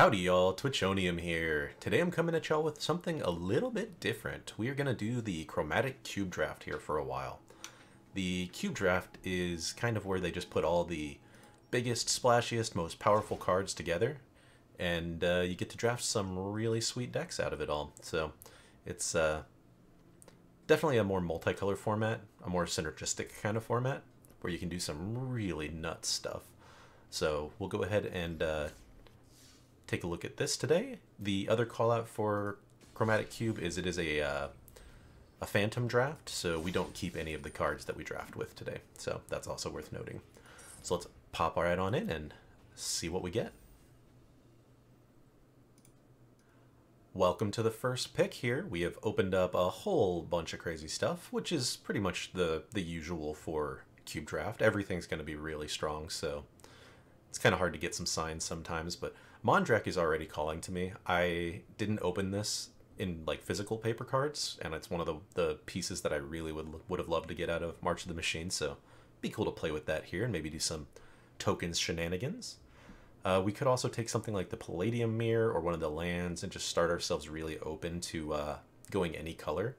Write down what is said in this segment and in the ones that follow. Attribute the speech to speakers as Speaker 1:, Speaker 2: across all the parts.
Speaker 1: Howdy y'all, Twitchonium here. Today I'm coming at y'all with something a little bit different. We are going to do the Chromatic Cube Draft here for a while. The Cube Draft is kind of where they just put all the biggest, splashiest, most powerful cards together, and you get to draft some really sweet decks out of it all. So it's definitely a more multicolor format, a more synergistic kind of format, where you can do some really nuts stuff. So we'll go ahead and take a look at this today. The other call out for Chromatic Cube is it is a phantom draft, so we don't keep any of the cards that we draft with today. So that's also worth noting. So let's pop right on in and see what we get. Welcome to the first pick here. We have opened up a whole bunch of crazy stuff, which is pretty much the usual for Cube Draft. Everything's going to be really strong, so it's kind of hard to get some signs sometimes, but Mondrak is already calling to me. I didn't open this in like physical paper cards, and it's one of the pieces that I really would have loved to get out of March of the Machine, so it'd be cool to play with that here and maybe do some tokens shenanigans. We could also take something like the Palladium Mirror or one of the lands and just start ourselves really open to going any color.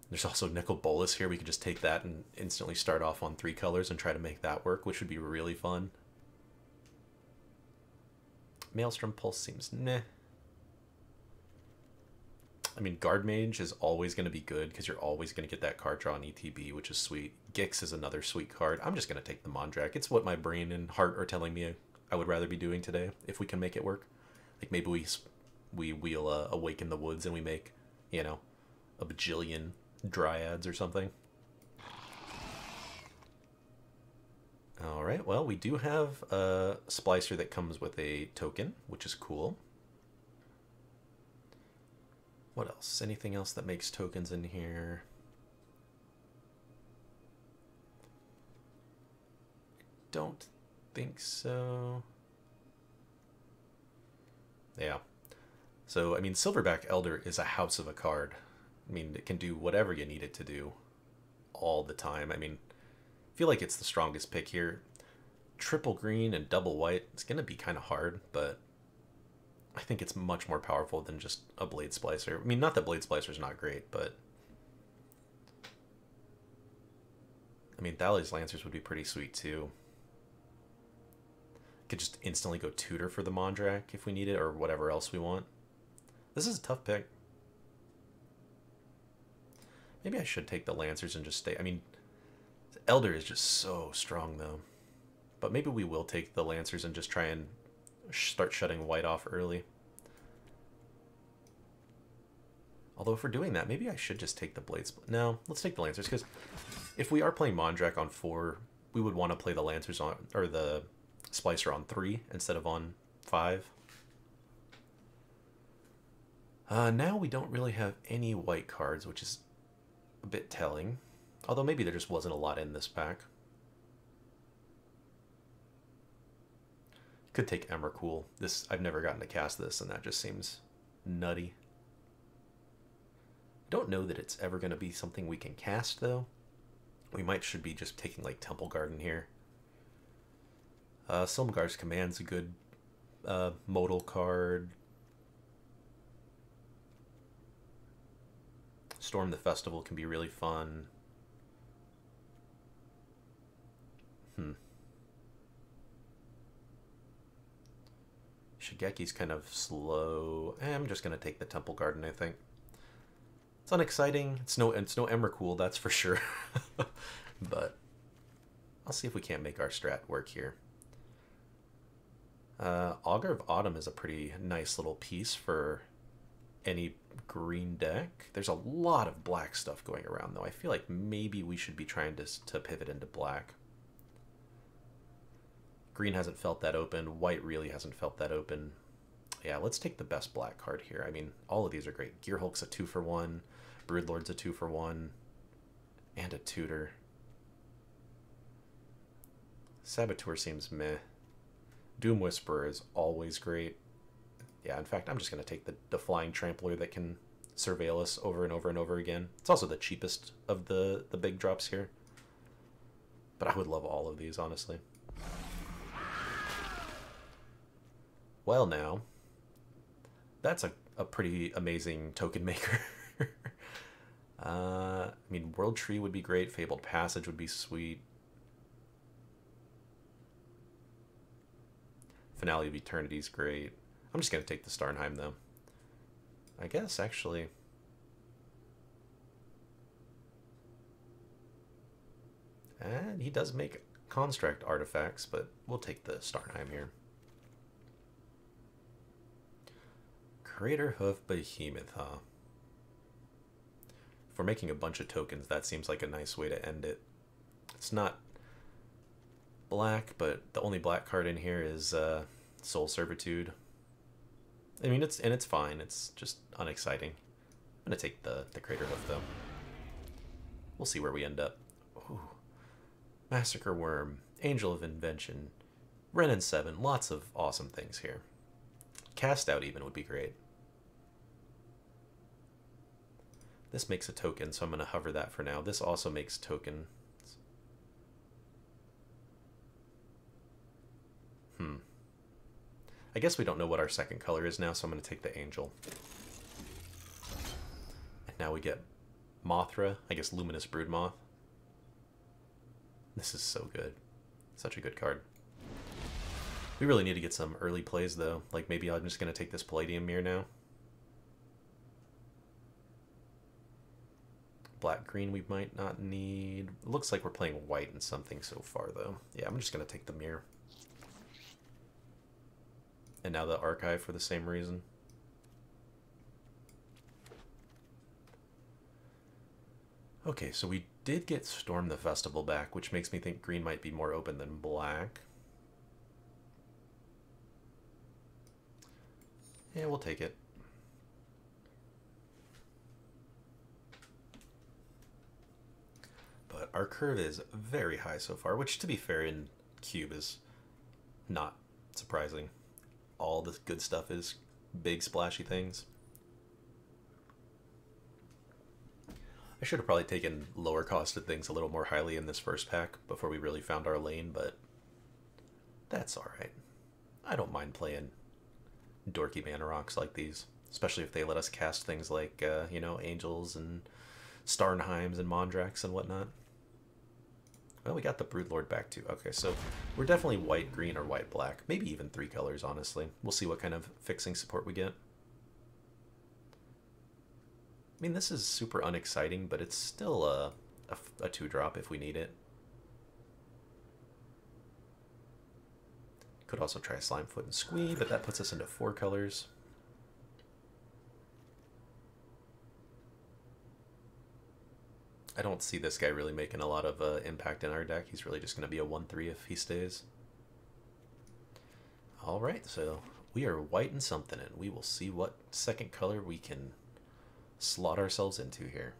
Speaker 1: There's also Nickel Bolas here. We could just take that and instantly start off on 3 colors and try to make that work, which would be really fun. Maelstrom Pulse seems meh. I mean, Guard Mage is always going to be good because you're always going to get that card draw on ETB, which is sweet. Gix is another sweet card. I'm just going to take the Mondrak. It's what my brain and heart are telling me I would rather be doing today if we can make it work. Like maybe we'll awaken the woods and we make, you know, a bajillion dryads or something. Alright, well, we do have a Splicer that comes with a token, which is cool. What else? Anything else that makes tokens in here? I don't think so. Yeah. So, I mean, Silverback Elder is a house of a card. I mean, it can do whatever you need it to do all the time. I mean, I feel like it's the strongest pick here. Triple green and double white, it's going to be kind of hard, but I think it's much more powerful than just a Blade Splicer. I mean, not that Blade Splicer's not great, but I mean, Thales Lancers would be pretty sweet too. Could just instantly go Tutor for the Mondrak if we need it, or whatever else we want. This is a tough pick. Maybe I should take the Lancers and just stay. I mean, Elder is just so strong, though. But maybe we will take the Lancers and just try and start shutting white off early. Although if we're doing that, maybe I should just take the Blades. No, let's take the Lancers, because if we are playing Mondrak on 4, we would want to play the Lancers on, or the Splicer on 3 instead of on 5. Now we don't really have any white cards, which is a bit telling. Although maybe there just wasn't a lot in this pack. Could take Emrakul. This, I've never gotten to cast this, and that just seems nutty. I don't know that it's ever going to be something we can cast, though. We should be just taking like Temple Garden here. Silmgar's Command's a good modal card. Storm the Festival can be really fun. Shigeki's kind of slow. I'm just going to take the Temple Garden, I think. It's unexciting. It's no Emrakul, that's for sure. But I'll see if we can't make our strat work here. Augur of Autumn is a pretty nice little piece for any green deck. There's a lot of black stuff going around, though. I feel like maybe we should be trying to pivot into black. Green hasn't felt that open. White really hasn't felt that open. Yeah, let's take the best black card here. I mean, all of these are great. Gearhulk's a 2-for-1. Broodlord's a 2-for-1. And a Tutor. Saboteur seems meh. Doom Whisperer is always great. Yeah, in fact, I'm just going to take the Flying Trampler that can surveil us over and over and over again. It's also the cheapest of the big drops here. But I would love all of these, honestly. Well, now, that's a pretty amazing token maker. I mean, World Tree would be great. Fabled Passage would be sweet. Finale of Eternity is great. I'm just going to take the Starnheim, though. I guess, actually. And he does make construct artifacts, but we'll take the Starnheim here. Crater Hoof Behemoth, huh? If we're making a bunch of tokens, that seems like a nice way to end it. It's not black, but the only black card in here is Soul Servitude. I mean, it's fine. It's just unexciting. I'm gonna take the Crater Hoof, though. We'll see where we end up. Ooh. Massacre Worm, Angel of Invention, Wrenn and 7. Lots of awesome things here. Cast Out even would be great. This makes a token, so I'm going to hover that for now. This also makes token. I guess we don't know what our second color is now, so I'm going to take the Angel. And now we get Mothra, I guess Luminous Broodmoth. This is so good. Such a good card. We really need to get some early plays, though. Like, maybe I'm just going to take this Palladium Mirror now. Black-green we might not need. It looks like we're playing white and something so far, though. Yeah, I'm just going to take the Mirror. And now the Archive for the same reason. Okay, so we did get Storm the Festival back, which makes me think green might be more open than black. Yeah, we'll take it. But our curve is very high so far, which, to be fair, in Cube is not surprising. All the good stuff is big, splashy things. I should have probably taken lower costed things a little more highly in this first pack before we really found our lane, but that's alright. I don't mind playing dorky mana rocks like these, especially if they let us cast things like, you know, Angels and Starnheims and Mondrax and whatnot. Well, we got the Broodlord back too. Okay, so we're definitely white-green or white-black. Maybe even 3 colors, honestly. We'll see what kind of fixing support we get. I mean, this is super unexciting, but it's still a 2-drop if we need it. Could also try Slimefoot and Squee, but that puts us into 4 colors. I don't see this guy really making a lot of impact in our deck. He's really just going to be a 1-3 if he stays. Alright, so we are white and something, and we will see what second color we can slot ourselves into here.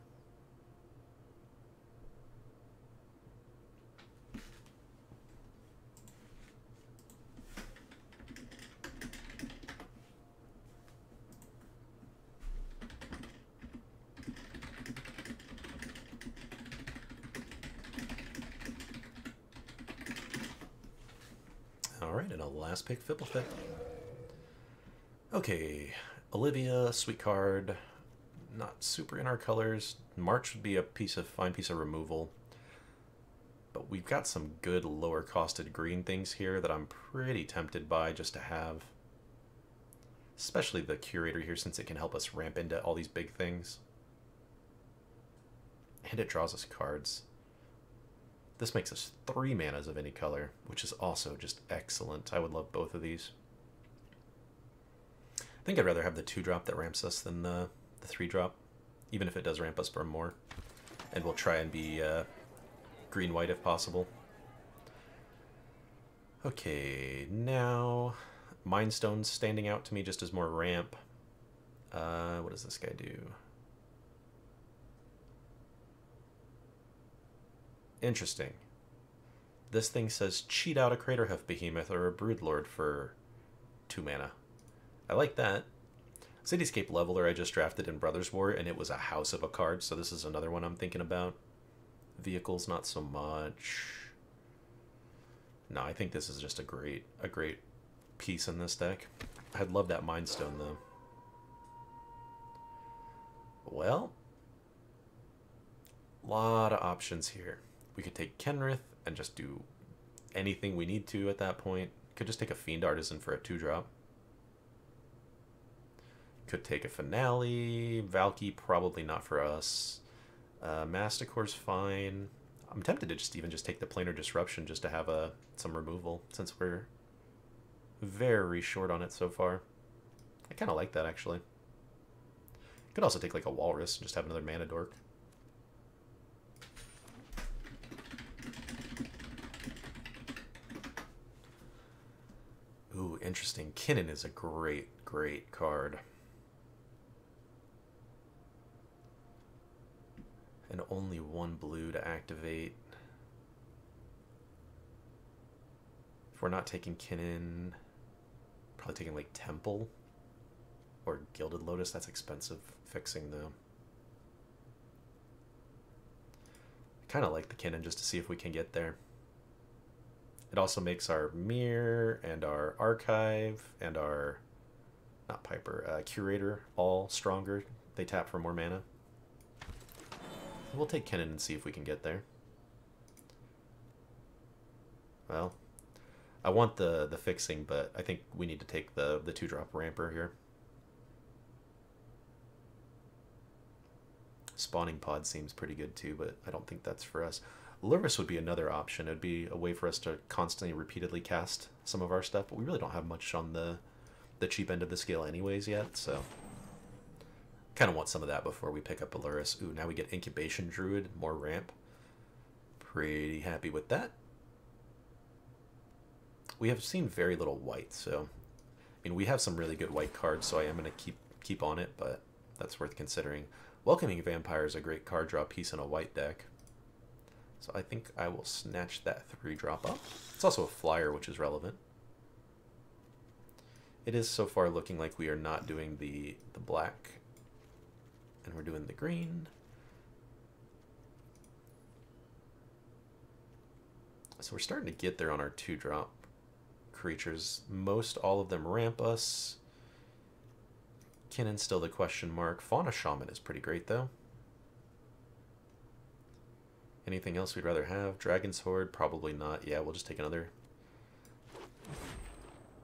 Speaker 1: Alright, and a last pick, Fibblefip. Okay, Olivia, sweet card. Not super in our colors. March would be a fine piece of removal. But we've got some good lower costed green things here that I'm pretty tempted by just to have. Especially the Curator here, since it can help us ramp into all these big things. And it draws us cards. This makes us 3 manas of any color, which is also just excellent. I would love both of these. I think I'd rather have the 2-drop that ramps us than the 3-drop, even if it does ramp us for more. And we'll try and be green-white if possible. Okay, now Mind Stone's standing out to me just as more ramp. What does this guy do? Interesting. This thing says cheat out a Craterhoof Behemoth or a Broodlord for 2 mana. I like that. Cityscape Leveler I just drafted in Brothers War, and it was a house of a card, so this is another one I'm thinking about. Vehicles, not so much. No, I think this is just a great piece in this deck. I'd love that Mind Stone, though. Well, a lot of options here. We could take Kenrith and just do anything we need to at that point. Could just take a Fiend Artisan for a 2-drop. Could take a Finale. Valky, probably not for us. Masticore's fine. I'm tempted to just even take the Planar Disruption just to have some removal, since we're very short on it so far. I kind of like that, actually. Could also take like a Walrus and just have another Mana Dork. Ooh, interesting. Kinnan is a great, great card. And only 1 blue to activate. If we're not taking Kinnan, probably taking like Temple or Gilded Lotus. That's expensive fixing though. I kind of like the Kinnan just to see if we can get there. It also makes our Mirror and our Archive and our, not Piper, Curator all stronger. They tap for more mana. We'll take Kinnan and see if we can get there. Well, I want the fixing, but I think we need to take the 2-drop Ramper here. Spawning Pod seems pretty good too, but I don't think that's for us. Lurrus would be another option. It would be a way for us to constantly, repeatedly cast some of our stuff, but we really don't have much on the cheap end of the scale anyways yet, so kind of want some of that before we pick up a Lurrus. Ooh, now we get Incubation Druid, more ramp. Pretty happy with that. We have seen very little white, so I mean, we have some really good white cards, so I am going to keep on it, but that's worth considering. Welcoming Vampire is a great card draw piece in a white deck. So I think I will snatch that 3-drop up. It's also a flyer, which is relevant. It is so far looking like we are not doing the black, and we're doing the green. So we're starting to get there on our 2-drop creatures. Most all of them ramp us. Kinnan's still the question mark. Fauna Shaman is pretty great, though. Anything else we'd rather have? Dragon's Horde? Probably not. Yeah, we'll just take another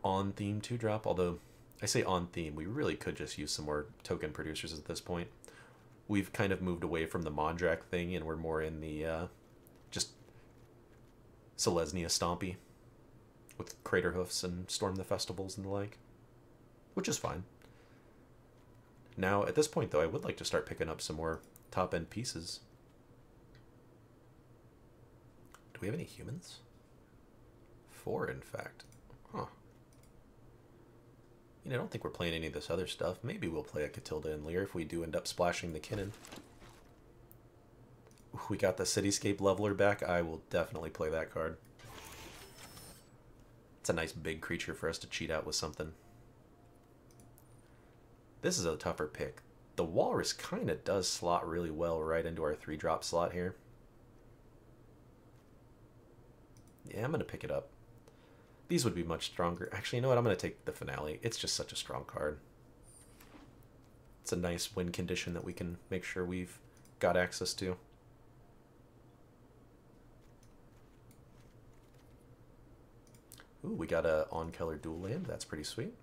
Speaker 1: on-theme 2-drop. Although, I say on-theme, we really could just use some more token producers at this point. We've kind of moved away from the Mondrak thing, and we're more in the just Selesnya Stompy with Crater Hoofs and Storm the Festivals and the like, which is fine. Now, at this point, though, I would like to start picking up some more top-end pieces. Do we have any humans? 4, in fact. Huh. I don't think we're playing any of this other stuff. Maybe we'll play a Catilda and Lear if we do end up splashing the Kinnan. We got the Cityscape Leveler back. I will definitely play that card. It's a nice big creature for us to cheat out with something. This is a tougher pick. The Walrus kind of does slot really well right into our 3-drop slot here. Yeah, I'm going to pick it up. These would be much stronger. Actually, you know what? I'm going to take the Finale. It's just such a strong card. It's a nice win condition that we can make sure we've got access to. Ooh, we got a on-color dual land. That's pretty sweet.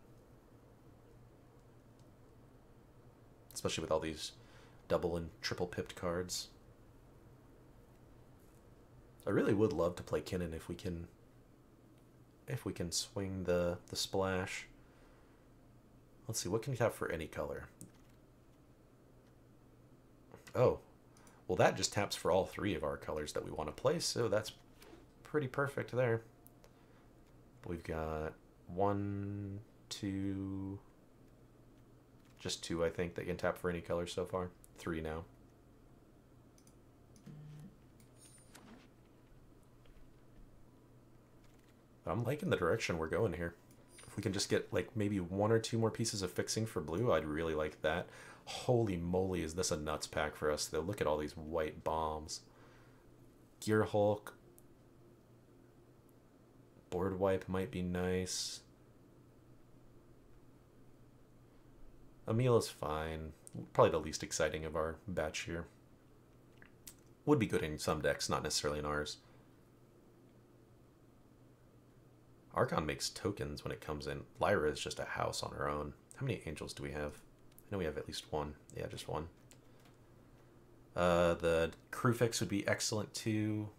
Speaker 1: Especially with all these double and triple pipped cards. I really would love to play Kinnan if we can swing the splash. Let's see, what can you have for any color? Oh, well that just taps for all 3 of our colors that we want to play, so that's pretty perfect there. We've got 1, 2, just 2 I think that can tap for any color so far. 3 now. I'm liking the direction we're going here. If we can just get like maybe 1 or 2 more pieces of fixing for blue, I'd really like that. Holy moly, is this a nuts pack for us though. Look at all these white bombs. Gear Hulk. Board wipe might be nice. Emil is fine. Probably the least exciting of our batch here. Would be good in some decks, not necessarily in ours. Archon makes tokens when it comes in. Lyra is just a house on her own. How many angels do we have? I know we have at least one. Yeah, just one. The crew fix would be excellent too,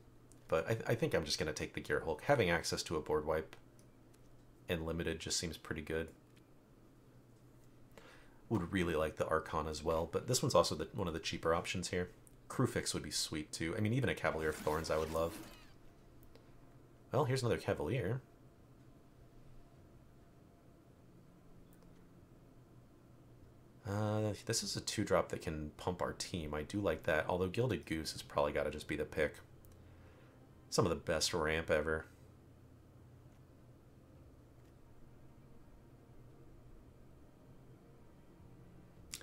Speaker 1: but I think I'm just going to take the Gear Hulk. Having access to a board wipe and limited just seems pretty good. Would really like the Archon as well, but this one's also one of the cheaper options here. Crew fix would be sweet too. I mean, even a Cavalier of Thorns I would love. Well, here's another Cavalier. This is a 2-drop that can pump our team. I do like that, although Gilded Goose has probably got to just be the pick. Some of the best ramp ever.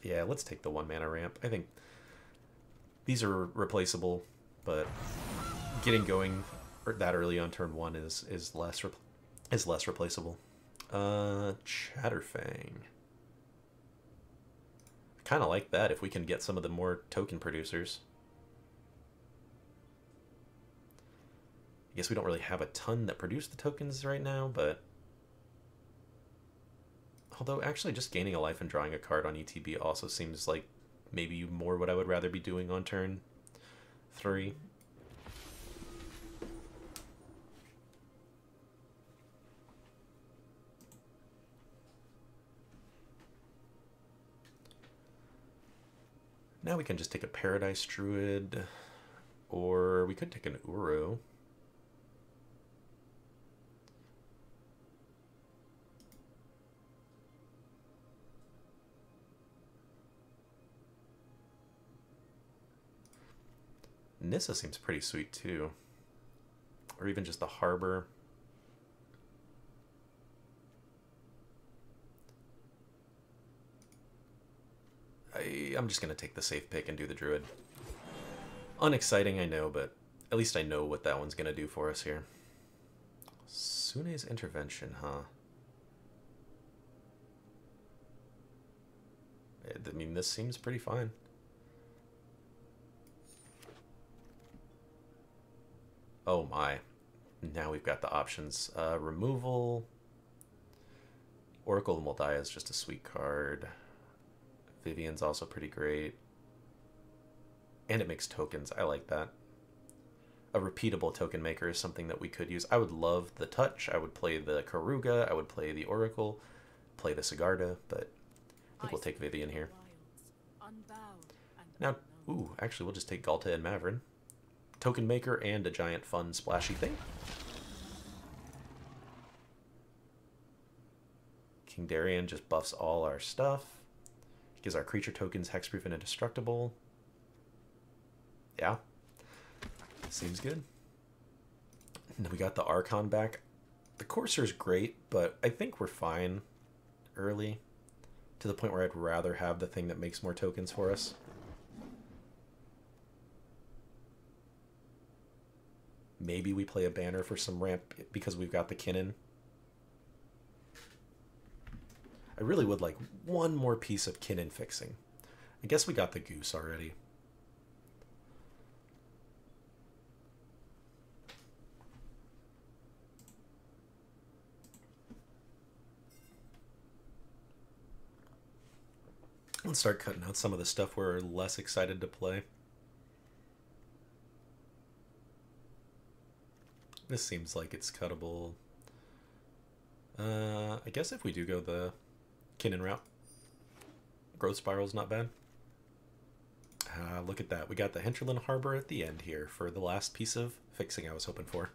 Speaker 1: Yeah, let's take the 1-mana ramp. I think these are replaceable, but getting going that early on turn 1 is less replaceable. Chatterfang. Kind of like that if we can get some of the more token producers. I guess we don't really have a ton that produce the tokens right now, but although actually just gaining a life and drawing a card on ETB also seems like maybe more what I would rather be doing on turn 3. Now we can just take a Paradise Druid, or we could take an Uro. Nissa seems pretty sweet too. Or even just the Harbor. I'm just going to take the safe pick and do the Druid. Unexciting, I know, but at least I know what that one's going to do for us here. Sune's Intervention, huh? I mean, this seems pretty fine. Oh my. Now we've got the options. Removal. Oracle of Moldiah is just a sweet card. Vivian's also pretty great. And it makes tokens. I like that. A repeatable token maker is something that we could use. I would love the Touch. I would play the Karuga. I would play the Oracle. Play the Sigarda. But I think we'll take Vivian here. Now, ooh, actually we'll just take Galta and Mavrin. Token maker and a giant fun splashy thing. King Darian just buffs all our stuff. Gives our creature tokens hexproof and indestructible. Yeah. Seems good. And then we got the Archon back. The Courser's great, but I think we're fine early. To the point where I'd rather have the thing that makes more tokens for us. Maybe we play a banner for some ramp because we've got the Kinnan. I really would like one more piece of Kinnan fixing. I guess we got the Goose already. Let's start cutting out some of the stuff we're less excited to play. This seems like it's cuttable. I guess if we do go the Kinnan route, Growth Spiral's not bad. Look at that. We got the Hinterland Harbor at the end here for the last piece of fixing I was hoping for.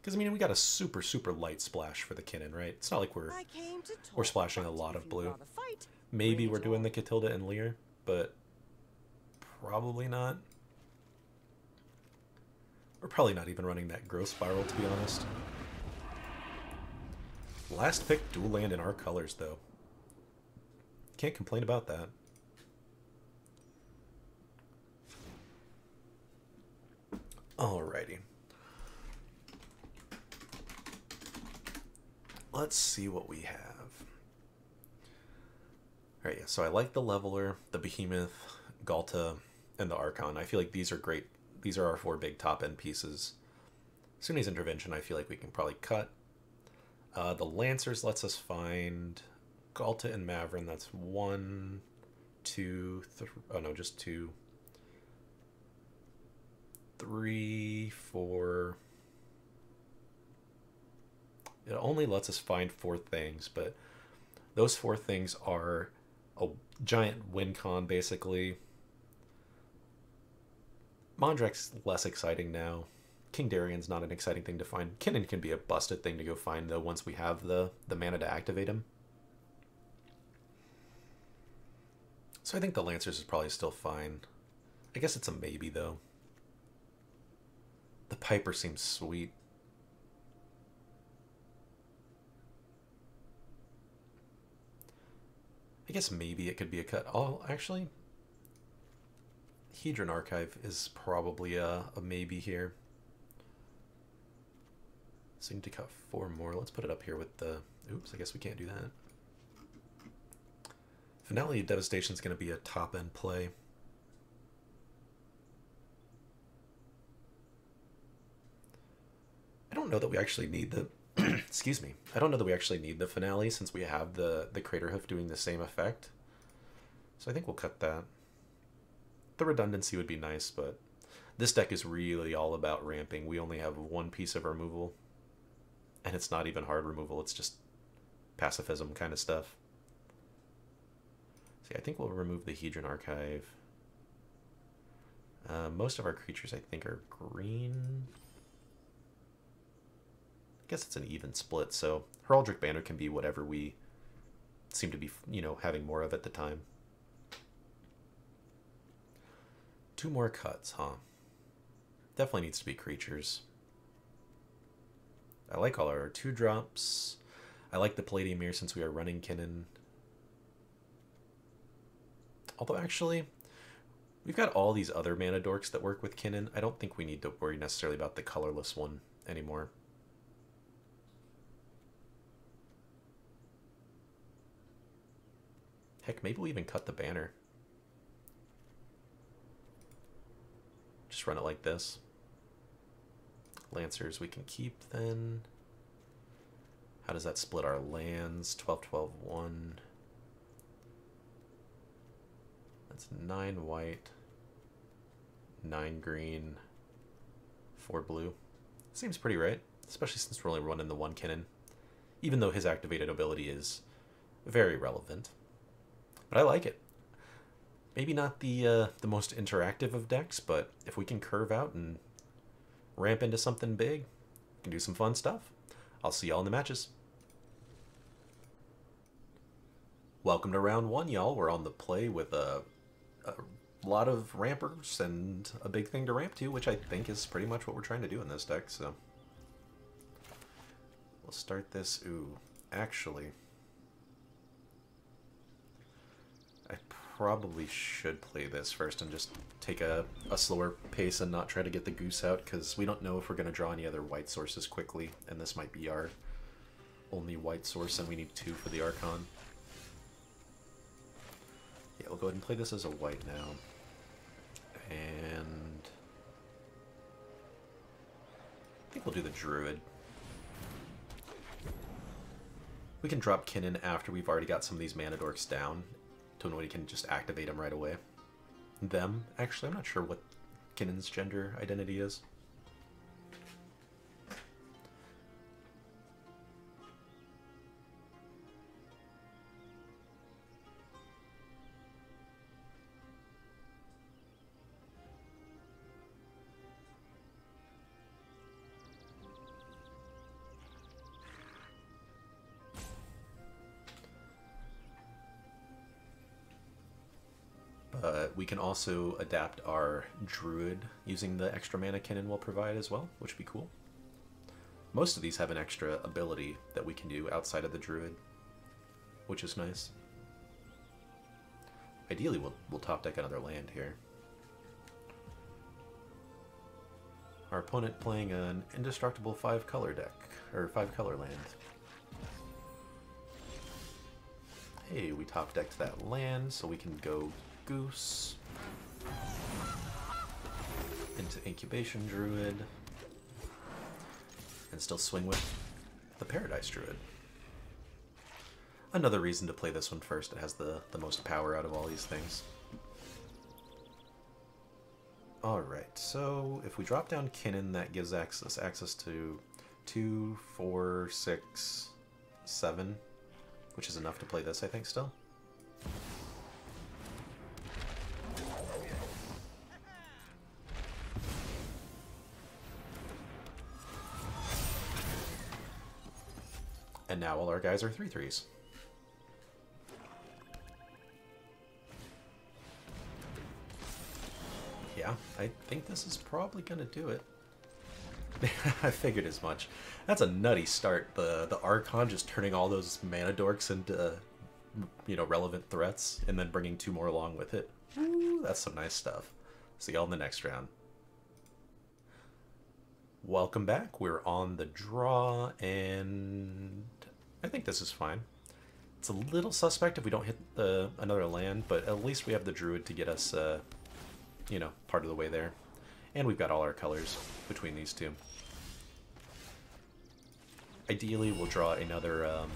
Speaker 1: Because, I mean, we got a super, super light splash for the Kinnan, right? It's not like we're splashing a lot of blue. Maybe we're doing the Catilda and Lear, but probably not. We're probably not even running that Growth Spiral, to be honest. Last pick dual land in our colors, though. Can't complain about that. Alrighty. Let's see what we have. All right, yeah, so I like the Leveler, the Behemoth, Galta, and the Archon. I feel like these are great. These are our 4 big top-end pieces. Sunni's Intervention, I feel like we can probably cut. The Lancers lets us find Galta and Mavrin. That's 1, 2, 3. Oh no, just 2, 3, 4. It only lets us find 4 things, but those 4 things are a giant win con, basically. Mondrak's less exciting now. King Darian's not an exciting thing to find. Kinnan can be a busted thing to go find, though, once we have the mana to activate him. So I think the Lancers is probably still fine. I guess it's a maybe, though. The Piper seems sweet. I guess maybe it could be a cut. Oh, actually, Hedron Archive is probably a maybe here. So we need to cut 4 more. Let's put it up here with the... Oops, I guess we can't do that. Finale Devastation is going to be a top-end play. I don't know that we actually need the... Excuse me. I don't know that we actually need the Finale since we have the Crater Hoof doing the same effect. So I think we'll cut that. The redundancy would be nice, but this deck is really all about ramping. We only have 1 piece of removal. And it's not even hard removal, it's just pacifism kind of stuff. See, I think we'll remove the Hedron Archive. Most of our creatures, I think, are green. I guess it's an even split, so Heraldric Banner can be whatever we seem to be, you know, having more of at the time. 2 more cuts, huh? Definitely needs to be creatures. I like all our 2-drops. I like the Palladium Mirror since we are running Kinnan. Although, actually, we've got all these other mana dorks that work with Kinnan. I don't think we need to worry necessarily about the colorless one anymore. Heck, maybe we even cut the banner. Just run it like this. Lancers we can keep then. How does that split our lands? 12, 12, 1. That's 9 white, 9 green, 4 blue. Seems pretty right, especially since we're only running the 1 Kinnan, even though his activated ability is very relevant. But I like it. Maybe not the most interactive of decks, but if we can curve out and ramp into something big, we can do some fun stuff. I'll see y'all in the matches. Welcome to round 1, y'all. We're on the play with a lot of rampers and a big thing to ramp to, which I think is pretty much what we're trying to do in this deck, so we'll start this. Ooh, actually, I probably should play this first and just take a slower pace and not try to get the goose out, because we don't know if we're going to draw any other white sources quickly, and this might be our only white source, and we need 2 for the Archon. Yeah, we'll go ahead and play this as a white now. And I think we'll do the Druid. We can drop Kinnan after we've already got some of these mana dorks down, to when we can just activate them right away. Them, actually, I'm not sure what Kinnan's gender identity is. We can also adapt our Druid using the extra mana Kinnan will provide as well, which would be cool. Most of these have an extra ability that we can do outside of the Druid, which is nice. Ideally, we'll top deck another land here. Our opponent playing an indestructible 5-color deck, or 5-color land. Hey, we top decked that land, so we can go Goose into Incubation Druid and still swing with the Paradise Druid. Another reason to play this one first. It has the most power out of all these things. Alright, so if we drop down Kinnan, that gives access to 2, 4, 6, 7, which is enough to play this, I think, still. And now all our guys are 3/3s. Yeah, I think this is probably gonna do it. I figured as much. That's a nutty start. The Archon just turning all those mana dorks into, you know, relevant threats, and then bringing 2 more along with it. Ooh, that's some nice stuff. See y'all in the next round. Welcome back. We're on the draw, and I think this is fine. It's a little suspect if we don't hit another land, but at least we have the Druid to get us, you know, part of the way there. And we've got all our colors between these two. Ideally, we'll draw another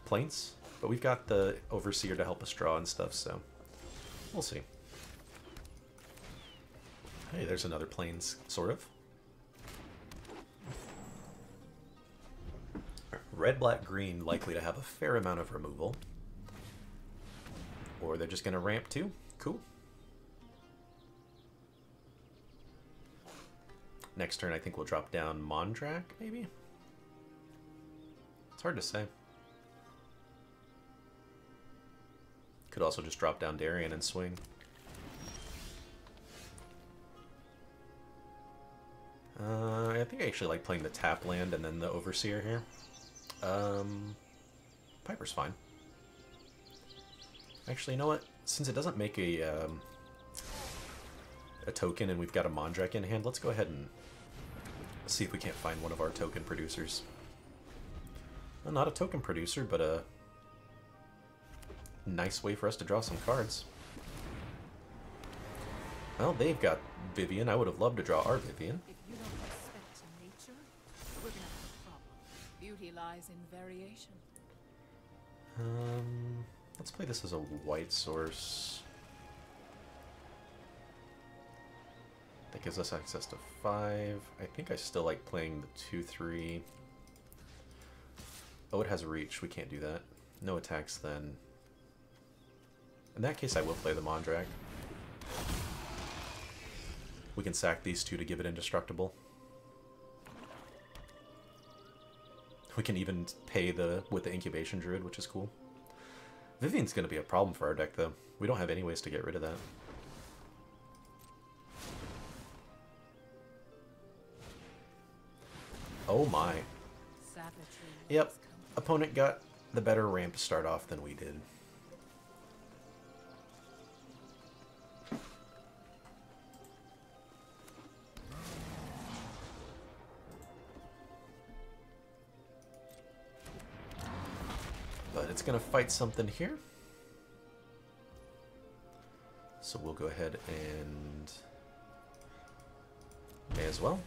Speaker 1: Plains, but we've got the Overseer to help us draw and stuff, so we'll see. Hey, there's another Plains, sort of. Red, black, green, likely to have a fair amount of removal. Or they're just going to ramp too. Cool. Next turn, I think we'll drop down Mondrak, maybe? It's hard to say. Could also just drop down Darien and swing. I think I actually like playing the tap land and then the Overseer here. Piper's fine. Actually, you know what? Since it doesn't make a token and we've got a Mondrak in hand, let's go ahead and see if we can't find one of our token producers. Well, not a token producer, but a nice way for us to draw some cards. Well, they've got Vivian. I would have loved to draw our Vivian.
Speaker 2: If you don't respect nature, we're gonna have a problem. Beauty lies in variation.
Speaker 1: Let's play this as a white source. That gives us access to 5. I think I still like playing the 2/3. Oh, it has a reach. We can't do that. No attacks then. In that case, I will play the Mondrak. We can sack these 2 to give it indestructible. We can even pay with the Incubation Druid, which is cool. Vivian's going to be a problem for our deck, though. We don't have any ways to get rid of that. Oh my. Yep. Opponent got the better ramp to start off than we did. But it's going to fight something here. So we'll go ahead and may as well.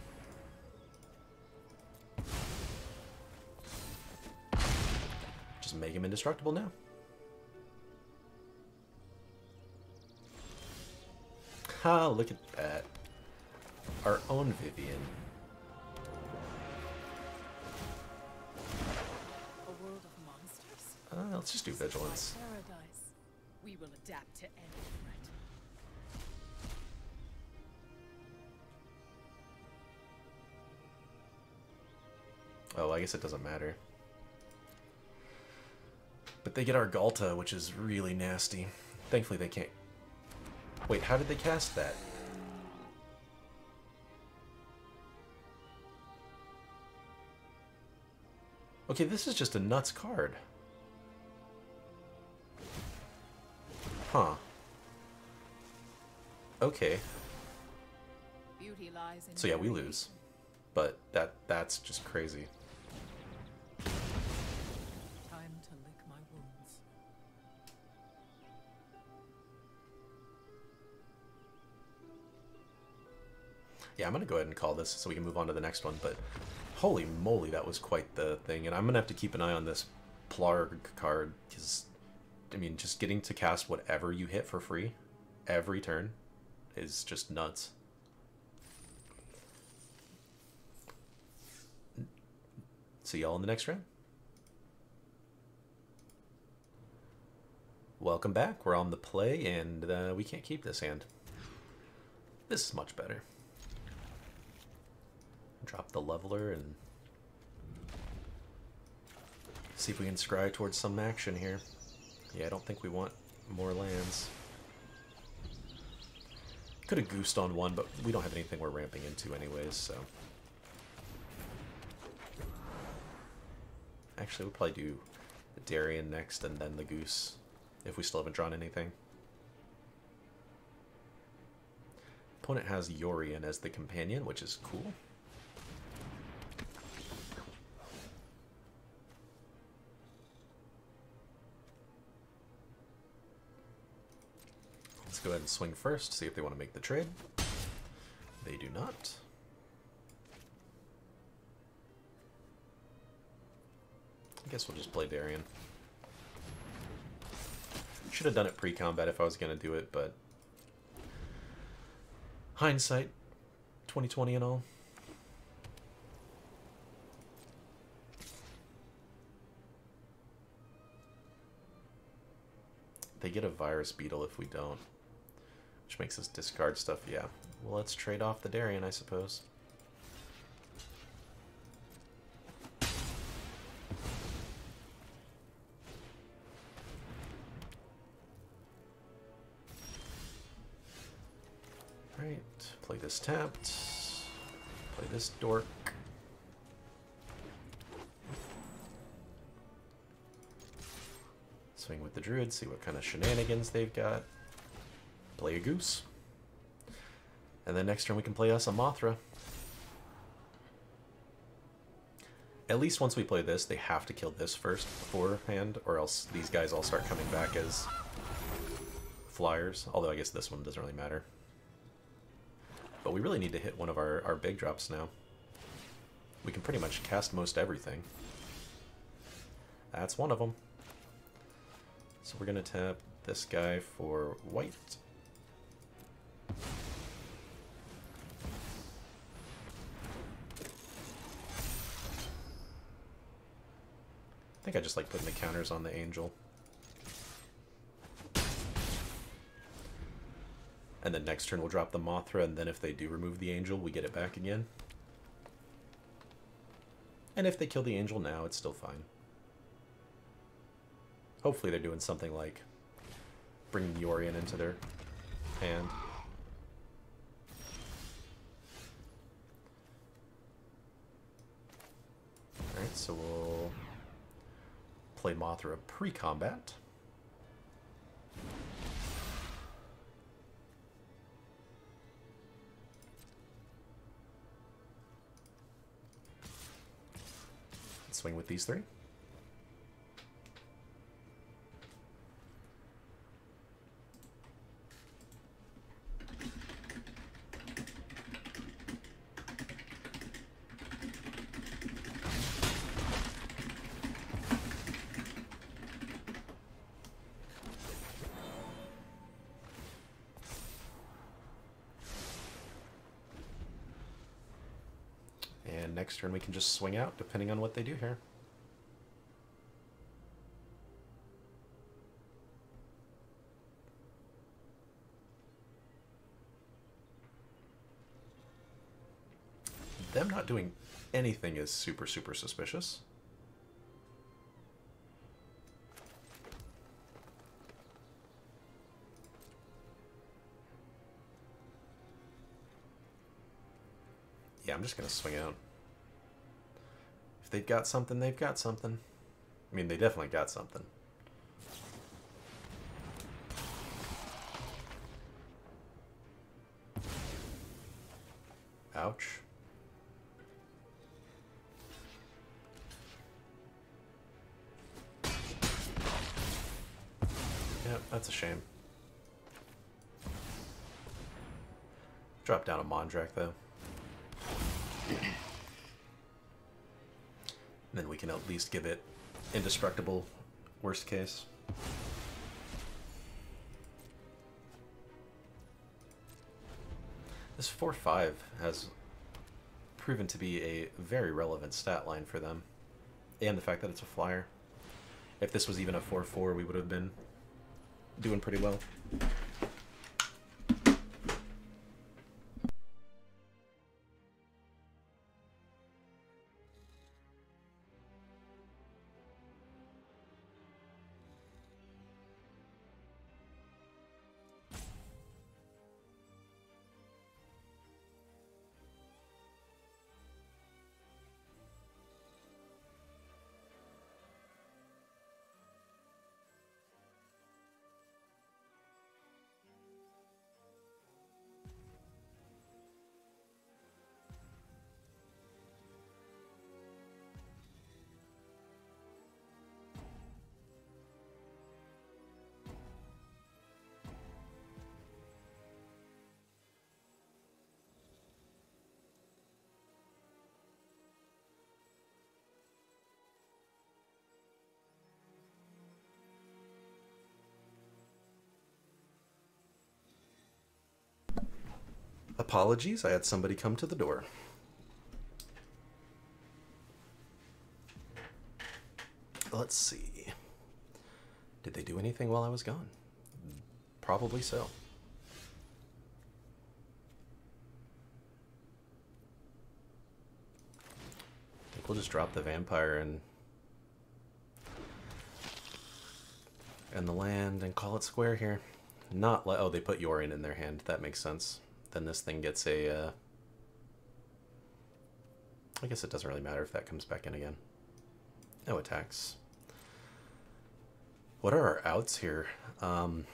Speaker 1: Just make him indestructible now. Ha, look at that. Our own Vivian.
Speaker 2: A world of monsters?
Speaker 1: Let's just do Vigilance.
Speaker 2: Paradise. We will adapt to any threat.
Speaker 1: Oh, I guess it doesn't matter. But they get our Galta, which is really nasty. Thankfully they can't... Wait, how did they cast that? Okay, this is just a nuts card. Huh. Okay.
Speaker 2: Beauty lies in
Speaker 1: So yeah, we lose. But that's just crazy.
Speaker 2: Time to lick my wounds.
Speaker 1: Yeah, I'm going to go ahead and call this so we can move on to the next one, but holy moly, that was quite the thing. And I'm going to have to keep an eye on this Plarg card, because, I mean, just getting to cast whatever you hit for free every turn is just nuts. See y'all in the next round. Welcome back. We're on the play, and we can't keep this hand. This is much better. Drop the leveler and see if we can scry towards some action here. Yeah, I don't think we want more lands. Could have goosed on one, but we don't have anything we're ramping into anyways, so. Actually, we'll probably do the Darien next and then the goose, if we still haven't drawn anything. Opponent has Yorion as the companion, which is cool. Let's go ahead and swing first, see if they want to make the trade. They do not. I guess we'll just play Darien. Should have done it pre-combat if I was going to do it, but hindsight, 2020 and all. They get a virus beetle if we don't, which makes us discard stuff. Yeah, well, let's trade off the Darien, I suppose. Alright, play this tapped. Play this dork. Swing with the druid, see what kind of shenanigans they've got. Play a goose. And then next turn we can play us a Mothra. At least once we play this, they have to kill this first beforehand, or else these guys all start coming back as flyers. Although I guess this one doesn't really matter. But we really need to hit one of our big drops now. We can pretty much cast most everything. That's one of them. So we're going to tap this guy for white. I think I just like putting the counters on the angel. And then next turn we'll drop the Mothra, and then if they do remove the angel, we get it back again. And if they kill the angel now, it's still fine. Hopefully they're doing something like bringing Yorion into their hand. Alright, so we'll play Mothra pre-combat. Swing with these three. And next turn we can just swing out depending on what they do here. Them not doing anything is super, super suspicious. Yeah, I'm just going to swing out. If they've got something, they've got something. I mean, they definitely got something. Ouch. Yep, that's a shame. Drop down a Mondrak, though. Then we can at least give it indestructible, worst case. This 4/5 has proven to be a very relevant stat line for them. And the fact that it's a flyer. If this was even a 4/4, we would have been doing pretty well. Apologies, I had somebody come to the door. Let's see. Did they do anything while I was gone? Probably so. I think we'll just drop the vampire and the land and call it square here. Not oh, they put Yorion in their hand. That makes sense. Then this thing gets a... I guess it doesn't really matter if that comes back in again. No attacks. What are our outs here? Some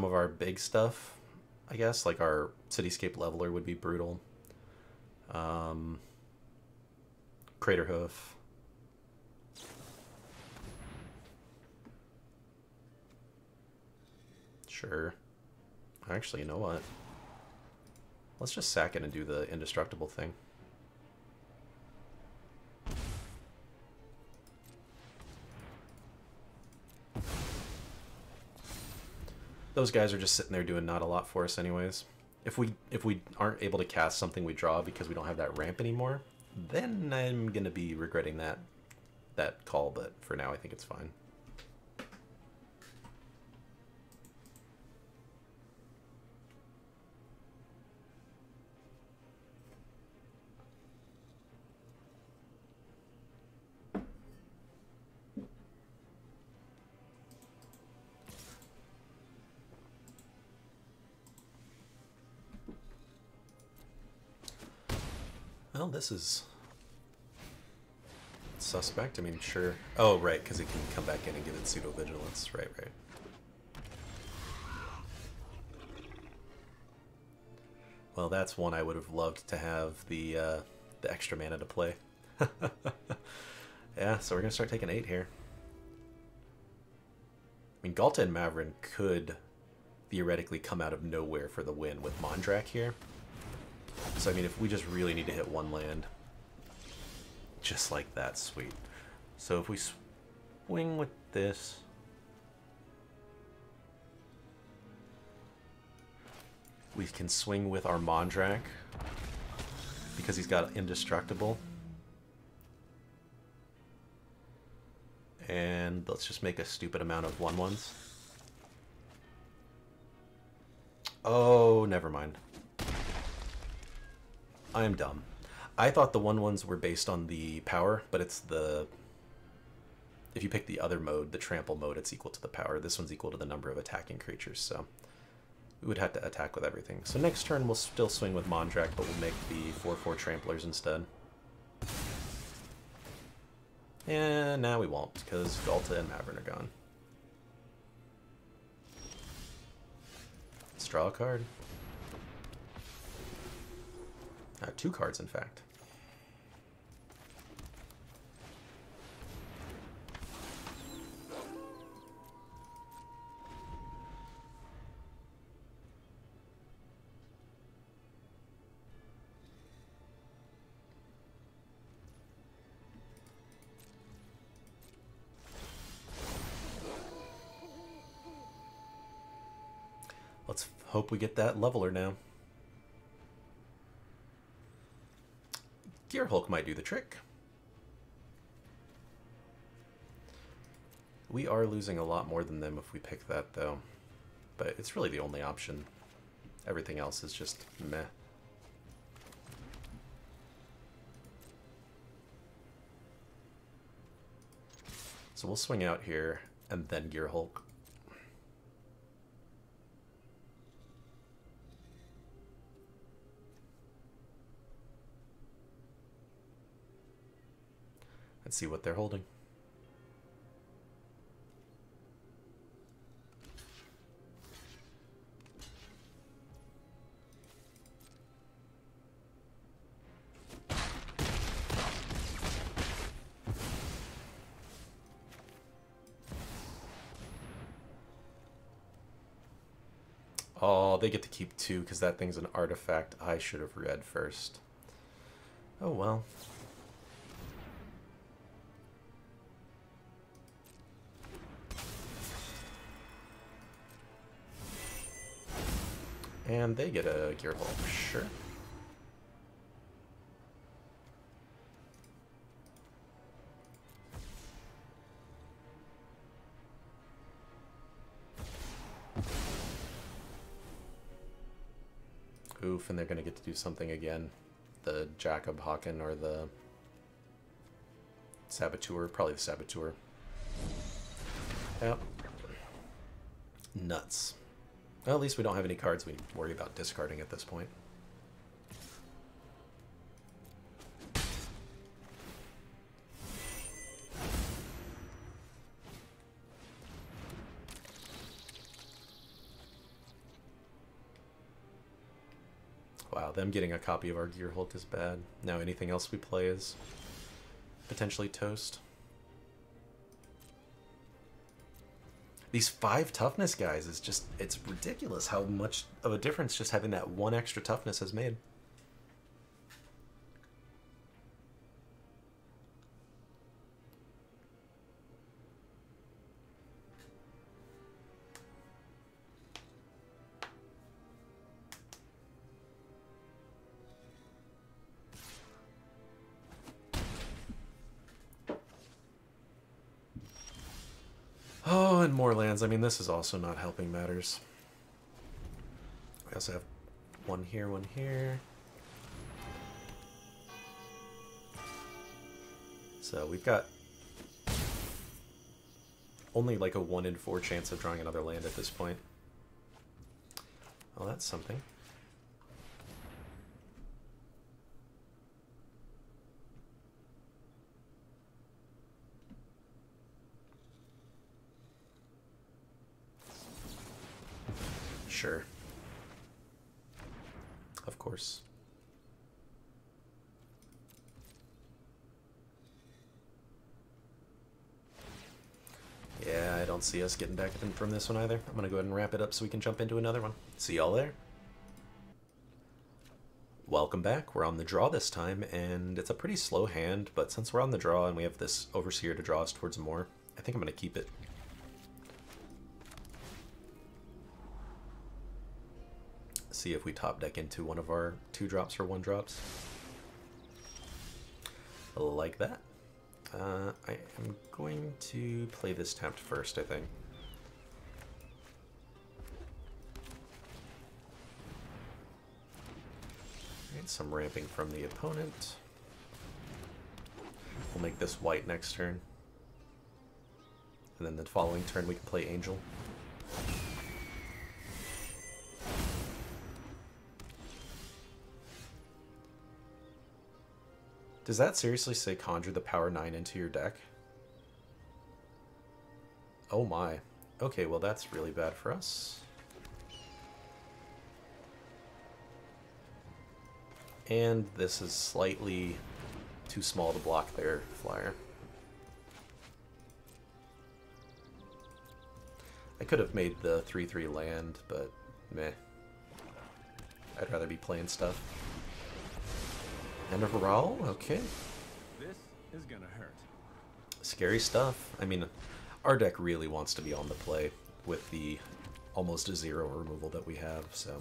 Speaker 1: of our big stuff, I guess, like our Cityscape Leveler would be brutal. Crater Hoof. Sure. Actually, you know what? Let's just sack it and do the indestructible thing. Those guys are just sitting there doing not a lot for us anyways. If we aren't able to cast something we draw because we don't have that ramp anymore, then I'm gonna be regretting that call, but for now I think it's fine. Well, this is suspect. I mean, sure. Oh, right, because it can come back in and give it pseudo-vigilance. Right, right. Well, that's one I would have loved to have the extra mana to play. Yeah, so we're going to start taking 8 here. I mean, Galta and Mavrin could theoretically come out of nowhere for the win with Mondrak here. So, I mean, if we just really need to hit one land, just like that, sweet. So if we swing with this, we can swing with our Mondrak because he's got indestructible. And let's just make a stupid amount of 1/1s. Oh, never mind. I am dumb. I thought the 1/1s were based on the power, but it's the... If you pick the other mode, the trample mode, it's equal to the power. This one's equal to the number of attacking creatures, so we would have to attack with everything. So next turn we'll still swing with Mondrak, but we'll make the 4/4 tramplers instead. And now we won't, because Galta and Mavrin are gone. Let's draw a card. 2 cards, in fact. Let's hope we get that leveler now. Gear Hulk might do the trick. We are losing a lot more than them if we pick that, though. But it's really the only option. Everything else is just meh. So we'll swing out here and then Gear Hulk. Let's see what they're holding. Oh, they get to keep 2 because that thing's an artifact. I should have read first. Oh well. And they get a Gear Hulk, sure. Oof, and they're going to get to do something again. The Jacob Hawken or the Saboteur. Probably the Saboteur. Yep. Nuts. Well, at least we don't have any cards we worry about discarding at this point. Wow, them getting a copy of our Gear Hulk is bad. Now anything else we play is potentially toast. These 5 toughness guys is just, it's ridiculous how much of a difference just having that 1 extra toughness has made. Oh, and more lands. I mean, this is also not helping matters. We also have 1 here, 1 here. So we've got only like a 1 in 4 chance of drawing another land at this point. Well, that's something. Sure. Of course. Yeah, I don't see us getting back from this one either. I'm gonna go ahead and wrap it up so we can jump into another one. See y'all there. Welcome back. We're on the draw this time, and it's a pretty slow hand, but since we're on the draw and we have this Overseer to draw us towards more, I think I'm gonna keep it. See if we top deck into one of our 2-drops or 1-drops. Like that. I am going to play this Tempt first, I think. Alright, some ramping from the opponent. We'll make this white next turn. And then the following turn we can play Angel. Does that seriously say conjure the power 9 into your deck? Oh my. Okay, well that's really bad for us. And this is slightly too small to block their flyer. I could have made the 3/3 land, but meh. I'd rather be playing stuff. And a Raul? Okay.
Speaker 3: This is gonna hurt.
Speaker 1: Scary stuff. I mean, our deck really wants to be on the play with the almost a zero removal that we have, so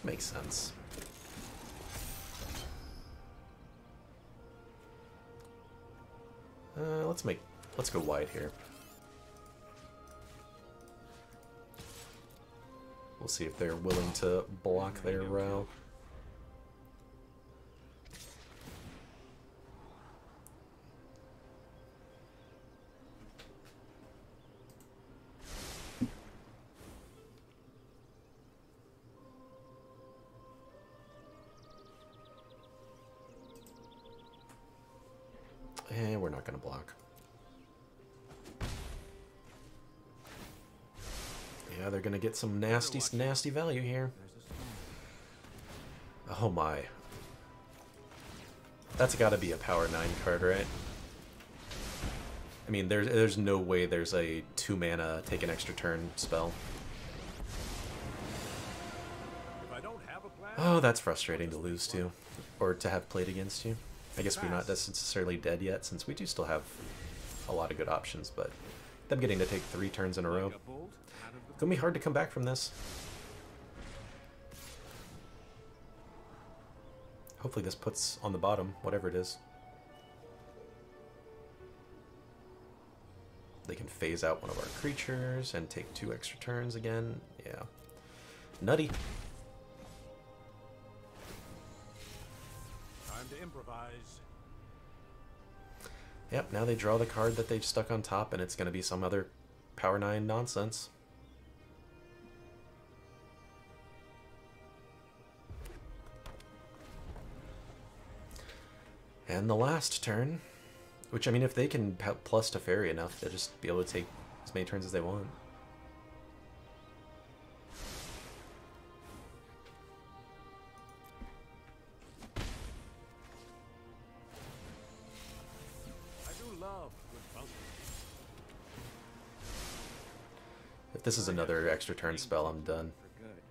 Speaker 1: makes sense. Let's go wide here. We'll see if they're willing to block their row. And we're not going to block. Yeah, they're going to get some nasty value here. Oh my. That's got to be a power 9 card, right? I mean, there's no way there's a 2 mana take an extra turn spell. Oh, that's frustrating to lose to, or to have played against you. I guess we're not necessarily dead yet, since we do still have a lot of good options, but them getting to take 3 turns in a row. It's gonna be hard to come back from this. Hopefully this puts on the bottom, whatever it is. They can phase out one of our creatures and take 2 extra turns again. Yeah. Nutty.
Speaker 3: Time to improvise.
Speaker 1: Yep, now they draw the card that they've stuck on top, and it's going to be some other power 9 nonsense. And the last turn, which, I mean, if they can plus Teferi enough, they'll just be able to take as many turns as they want.
Speaker 3: I do love good puzzles.
Speaker 1: If this is another extra turn spell, I'm done.
Speaker 3: For good.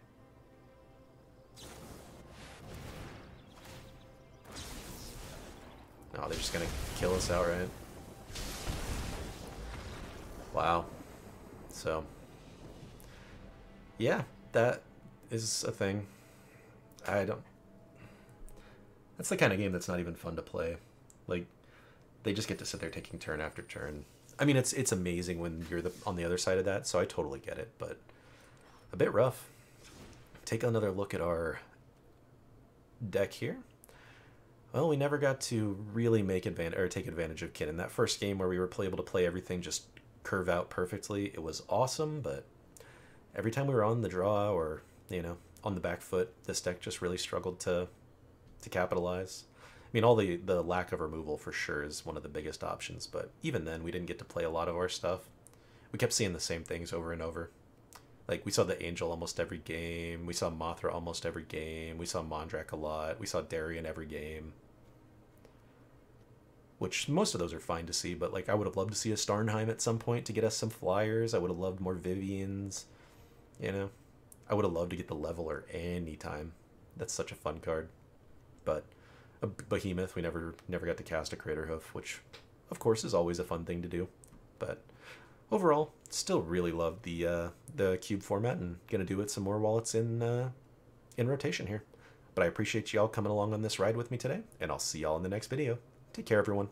Speaker 1: No, they're just gonna kill us outright. Wow. So, yeah, that is a thing. I don't... That's the kind of game that's not even fun to play. Like, they just get to sit there taking turn after turn. I mean, it's amazing when you're on the other side of that, so I totally get it, but a bit rough. Take another look at our deck here. Well, we never got to really take advantage of Kin. In that first game where we were able to play everything just curve out perfectly, it was awesome, but every time we were on the draw or, you know, on the back foot, this deck just really struggled to capitalize. I mean, all the lack of removal for sure is one of the biggest options, but even then, we didn't get to play a lot of our stuff. We kept seeing the same things over and over. Like, we saw the Angel almost every game. We saw Mothra almost every game. We saw Mondrak a lot. We saw Darien every game. Which, most of those are fine to see, but, like, I would have loved to see a Starnheim at some point to get us some flyers. I would have loved more Vivians. You know? I would have loved to get the Leveler anytime. That's such a fun card. But a Behemoth, we never got to cast a Crater Hoof, which, of course, is always a fun thing to do. But overall, still really love the cube format, and gonna do it some more while it's in rotation here. But I appreciate y'all coming along on this ride with me today, and I'll see y'all in the next video. Take care, everyone.